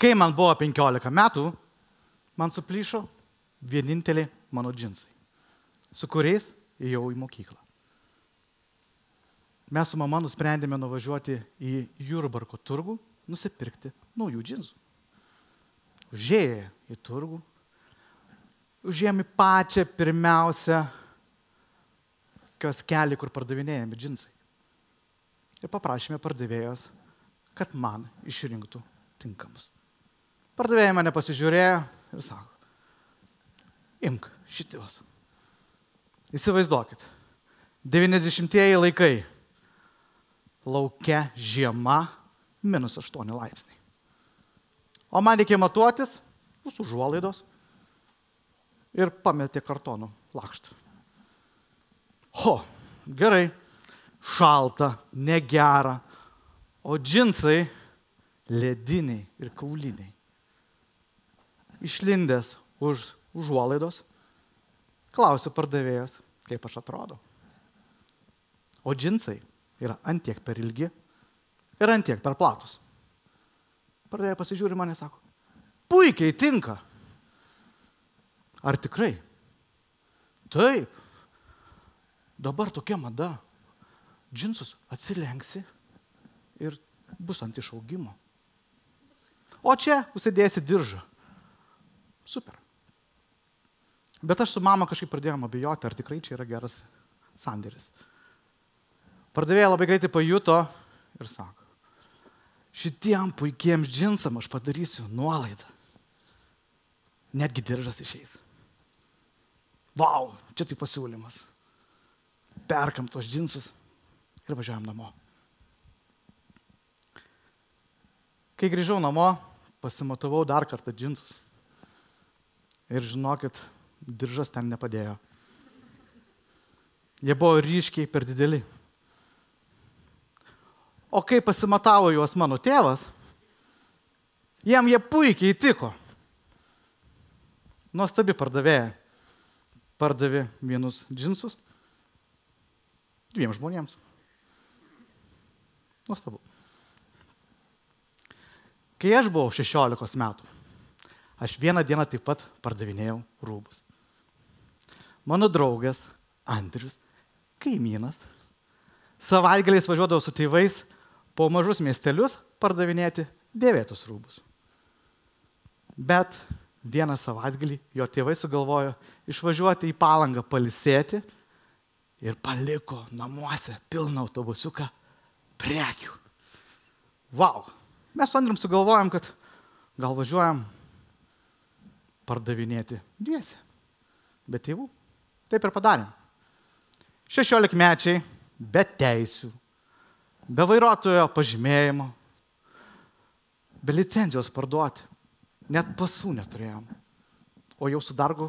kai man buvo 15 metų, man suplyšo vieninteliai mano džinsai, su kuriais ėjau į mokyklą. Mes su mama nusprendėme nuvažiuoti į Jurbarko turgų, nusipirkti naujų džinsų. Užėję į turgų, užėjome į pačią pirmiausią kioskelį, kur pardavinėjami džinsai. Ir paprašėme pardavėjos, kad man išrinktų tinkamus. Pardavėjai mane pasižiūrėjo ir sako, imk šitios. Įsivaizduokit, 90-ieji laikai, lauke žiema, -8 laipsniai. O man reikėjo matuotis už užuolaidos ir pametė kartonų lakštą. Gerai, šalta, negera, o džinsai lediniai ir kauliniai. Išlindęs už užuolaidos, klausiu pardavėjos, kaip aš atrodau. O džinsai yra antiek per ilgi ir antiek per platus. Pardavėja pasižiūri mane, sako, puikiai tinka. Ar tikrai? Taip. Dabar tokia mada. Džinsus atsilenksi ir bus ant išaugimo. O čia užsidėsi diržą. Super. Bet aš su mama kažkaip pradėjom abejoti, ar tikrai čia yra geras sandėris. Pardavėja labai greitai pajuto ir sako, šitiem puikiems džinsam aš padarysiu nuolaidą. Netgi diržas išeis. Vau, čia tai pasiūlymas. Perkam tos džinsus ir važiuojam namo. Kai grįžau namo, pasimatavau dar kartą džinsus. Ir žinokit, diržas ten nepadėjo. Jie buvo ryškiai per dideli. O kai pasimatavo juos mano tėvas, jam jie puikiai tiko. Nuostabi pardavėja. Pardavė vienus džinsus 2 žmonėms. Nuostabu. Kai aš buvau 16 metų, aš vieną dieną taip pat pardavinėjau rūbus. Mano draugas Andrius, kaimynas, savaitgaliais važiuodavo su tėvais po mažus miestelius pardavinėti dėvėtus rūbus. Bet vieną savaitgalį jo tėvai sugalvojo išvažiuoti į Palangą pailsėti ir paliko namuose pilną autobusiuką prekių. Vau! Mes su Andrium sugalvojom, kad gal važiuojam pardavinėti dviese, be tėvų. Taip ir padarėm. 16-mečiai, be teisių, be vairuotojo pažymėjimo, be licencijos parduoti. Net pasų neturėjom. O jau su Dargu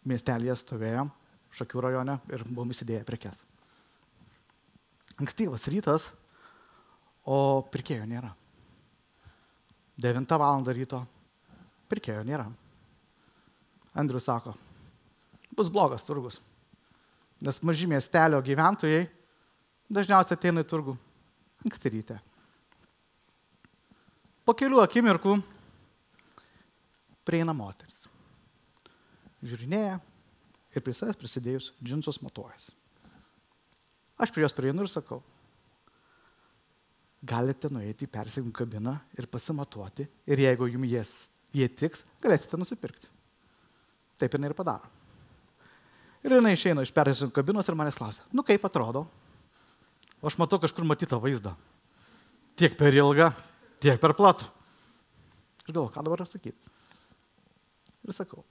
miestelėje stovėjom, Šakių rajone, ir buvom įsidėję prekes. Ankstyvas rytas, o pirkėjo nėra. 9 val. Ryto pirkėjo nėra. Andrius sako, bus blogas turgus, nes maži miestelio gyventojai dažniausiai ateina į turgų anksti ryte. Po kelių akimirkų prieina moteris. Žiūrinėja ir prie savęs prisidėjus džinsus matuojas. Aš prie jos prieinu ir sakau, galite nueiti į persegimų kabiną ir pasimatuoti ir jeigu jums jie tiks, galėsite nusipirkti. Taip jinai ir padaro. Ir jinai išeina iš persegimų kabinos ir manęs klausia, kaip atrodo? O aš matau kažkur matytą vaizdą. Tiek per ilgą, tiek per platų. Ir galvoju, ką dabar sakyti? Ir sakau,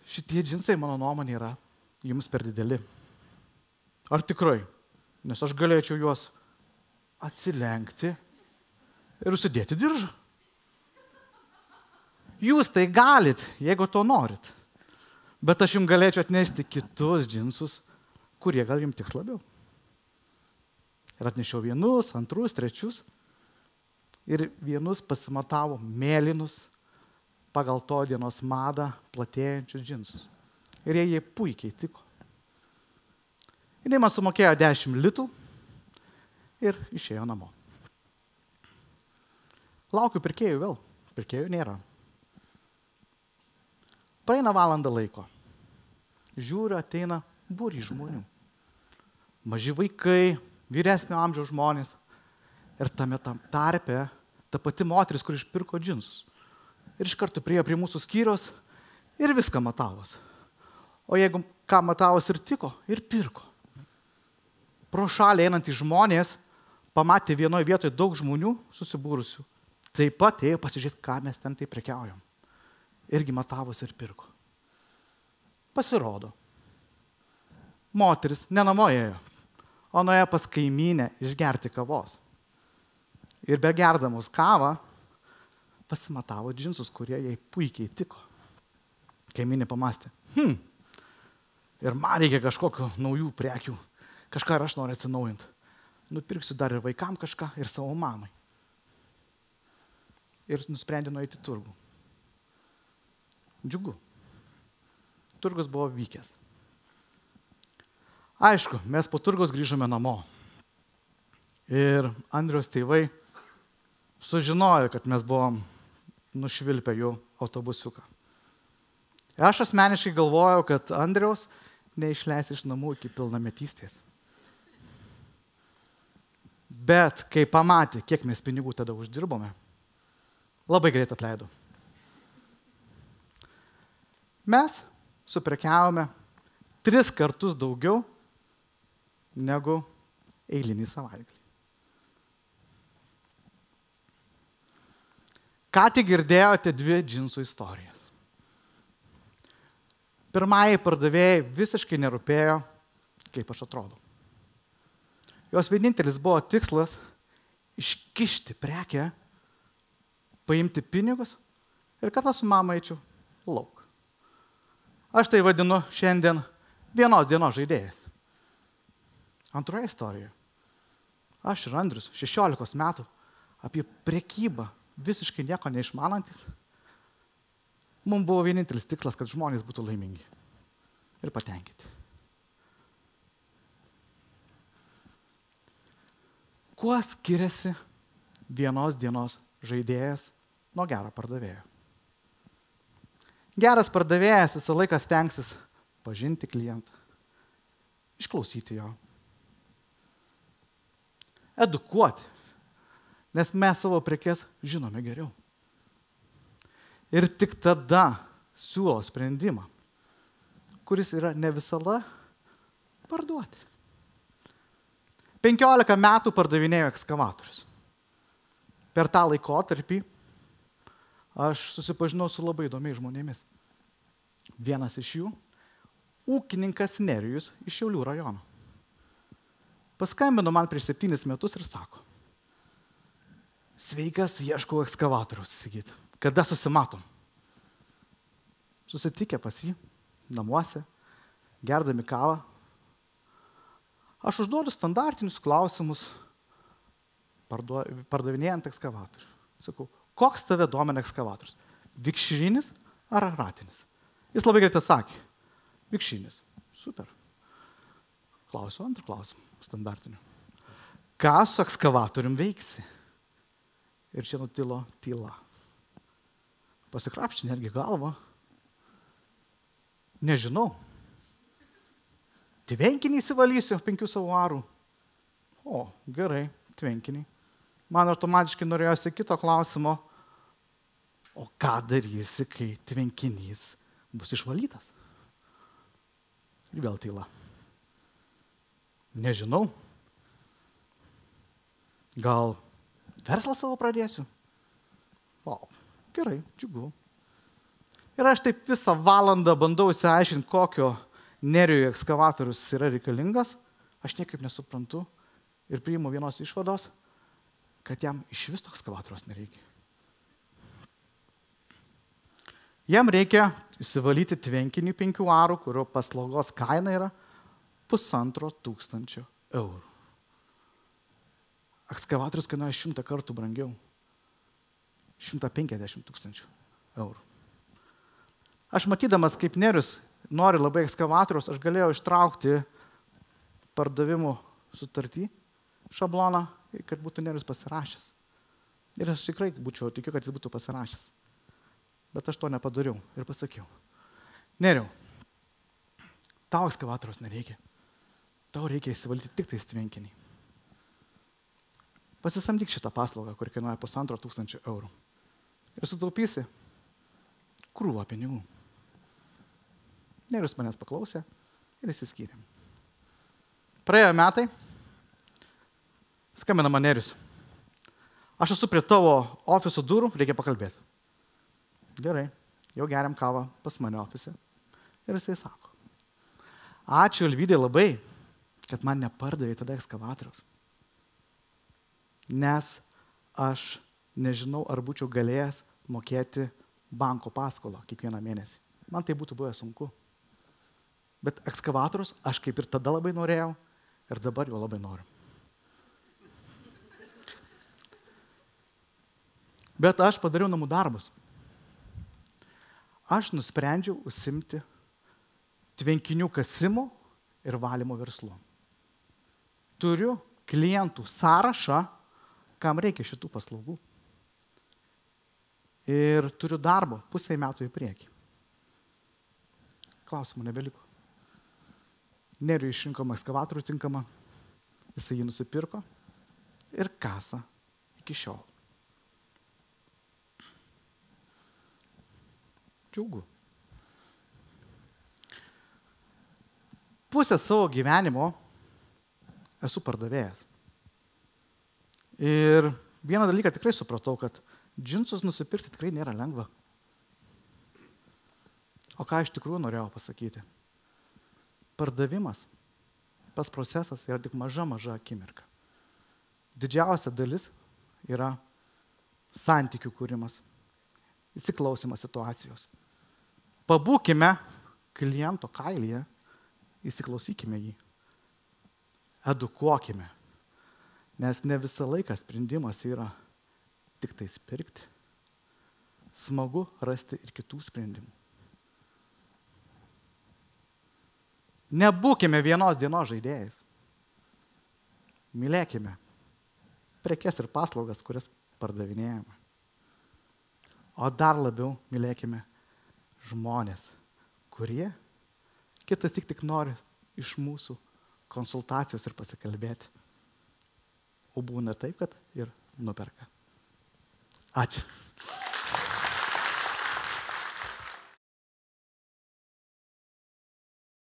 šitie džinsai, mano nuomonė, yra jums per dideli. Ar tikrai? Nes aš galėčiau juos atsilenkti ir užsidėti diržą. Jūs tai galit, jeigu to norit. Bet aš jums galėčiau atnešti kitus džinsus, kurie gal jums tiks labiau. Ir atnešiau vienus, antrus, trečius. Ir vienus pasimatavo mėlynus, pagal to dienos madą platėjančius džinsus. Ir jie puikiai tiko. Ir jie man sumokėjo 10 litų ir išėjo namo. Laukiu pirkėjų vėl. Pirkėjų nėra. Praeina valandą laiko. Žiūriu, ateina būrį žmonių. Maži vaikai, vyresnio amžiaus žmonės. Ir tame tarpe ta pati moteris, kur išpirko džinsus. Ir iš karto priėjo prie mūsų skyriaus ir viską matavos. O jeigu ką matavos ir tiko, ir pirko. Pro šalį einantys žmonės pamatė vienoje vietoje daug žmonių susibūrusių. Taip pat ėjo pasižiūrėti, ką mes ten tai prekiaujam. Irgi matavos ir pirko. Pasirodo. Moteris ne namo ėjo, o nuėjo pas kaimynę išgerti kavos. Ir begerdamos kavą pasimatavo džinsus, kurie jai puikiai tiko. Kaimynė pamastė, ir man reikia kažkokių naujų prekių, kažką ir aš noriu atsinaujinti. Nupirksiu dar ir vaikam kažką, ir savo mamai. Ir nusprendė nueiti į turgų. Džiugu. Turgus buvo vykęs. Aišku, mes po turgos grįžome namo. Ir Andriaus tėvai sužinojo, kad mes buvom nušvilpę jų autobusiuką. Aš asmeniškai galvojau, kad Andriaus neišleis iš namų iki pilnametystės. Bet kai pamatė, kiek mes pinigų tada uždirbome, labai greit atleido. Mes suprekiavome 3 kartus daugiau negu eilinį savaitgalį. Ką tik girdėjote 2 džinsų istorijas. Pirmajai pardavėjai visiškai nerūpėjo, kaip aš atrodau. Jos vienintelis buvo tikslas iškišti prekę, paimti pinigus ir kad aš su mama eičiau lauk. Aš tai vadinu šiandien vienos dienos žaidėjas. Antroje istorijoje. Aš ir Andrius, 16 metų, apie prekybą visiškai nieko neišmanantis. Mums buvo vienintelis tikslas, kad žmonės būtų laimingi ir patenkinti. Kuo skiriasi vienos dienos žaidėjas nuo gero pardavėjo? Geras pardavėjas visą laiką stengsis pažinti klientą, išklausyti jo, edukuoti, nes mes savo prekes žinome geriau. Ir tik tada siūlo sprendimą, kuris yra ne visada parduoti. 15 metų pardavinėjau ekskavatorius. Per tą laikotarpį aš susipažinau su labai įdomiais žmonėmis. Vienas iš jų – ūkininkas Nerijus iš Šiaulių rajono. Paskambino man prieš 7 metus ir sako, sveikas, ieškau ekskavatoriaus įsigyti. Kada susimatom? Susitikę pas jį, namuose, gerdami kavą. Aš užduodu standartinius klausimus, pardavinėjant ekskavatorių. Sakau, koks tave domina ekskavatorius? Vikšrinis ar ratinis? Jis labai greit atsakė. Vikšrinis. Super. Klausiu antrą klausimą, standartiniu. Ką su ekskavatorium veiksi? Ir čia nutilo tyla. Pasikrapštė netgi galvą. Nežinau. Tvenkinį įsivalysiu 5 svarų. O, gerai, tvenkinį. Man automatiškai norėjosi kito klausimo. O ką darysi, kai tvenkinys bus išvalytas? Ir vėl tyla. Nežinau. Gal verslą savo pradėsiu? O, gerai, džiugu. Ir aš taip visą valandą bandau įsiaiškinti, kokio Nerijui ekskavatorius yra reikalingas. Aš niekaip nesuprantu ir priimu vienos išvados, kad jam iš vis to ekskavatoriaus nereikia. Jam reikia įsivalyti tvenkinį 5 arų, kurio paslaugos kaina yra 1500 eurų. Ekskavatorius kainuoja 100 kartų brangiau. 150 000 eurų. Aš matydamas, kaip Nerijus nori labai ekskavatoriaus, aš galėjau ištraukti pardavimų sutartį šabloną, kad būtų Nerijus pasirašęs. Ir aš tikrai tikiu, kad jis būtų pasirašęs. Bet aš to nepadariau ir pasakiau. Neriau, tau ekskavatoriaus nereikia. Tau reikia įsivalyti tik tais tvenkinį. Pasisamdyk šitą paslaugą, kuri kainuoja 1500 eurų. Ir sutaupysi krūvą pinigų. Nerius manęs paklausė ir išsiskyrėm. Praėjo metai, skambina man Nerius. Aš esu prie tavo ofiso durų, reikia pakalbėti. Gerai, jau geriam kavą pas mane ofise. Ir jisai sako, ačiū Alvydai labai, kad man nepardavė tada ekskavatoriaus. Nes aš nežinau, ar būčiau galėjęs mokėti banko paskolą kiekvieną mėnesį. Man tai būtų buvę sunku. Bet ekskavatorius aš kaip ir tada labai norėjau ir dabar jo labai noriu. Bet aš padariau namų darbus. Aš nusprendžiau užsiimti tvenkinių kasimo ir valymo verslu. Turiu klientų sąrašą, kam reikia šitų paslaugų. Ir turiu darbo 1,5 metų į priekį. Klausimų nebeliko. Neriui išrinkom ekskavatorių tinkamą, jisai jį nusipirko ir kasa iki šiol. Džiaugu. Pusę savo gyvenimo esu pardavėjas. Ir vieną dalyką tikrai supratau, kad džinsus nusipirkti tikrai nėra lengva. O ką iš tikrųjų norėjau pasakyti? Pardavimas, pats procesas yra tik maža akimirka. Didžiausia dalis yra santykių kūrimas, įsiklausimas situacijos. Pabūkime kliento kailyje, įsiklausykime jį, edukuokime, nes ne visą laiką sprendimas yra tik tais pirkti. Smagu rasti ir kitų sprendimų. Nebūkime vienos dienos žaidėjais. Mylėkime prekes ir paslaugas, kurias pardavinėjame. O dar labiau mylėkime žmonės, kurie kitas tik nori iš mūsų konsultacijos ir pasikalbėti. O būna taip, kad ir nuperka. Ačiū.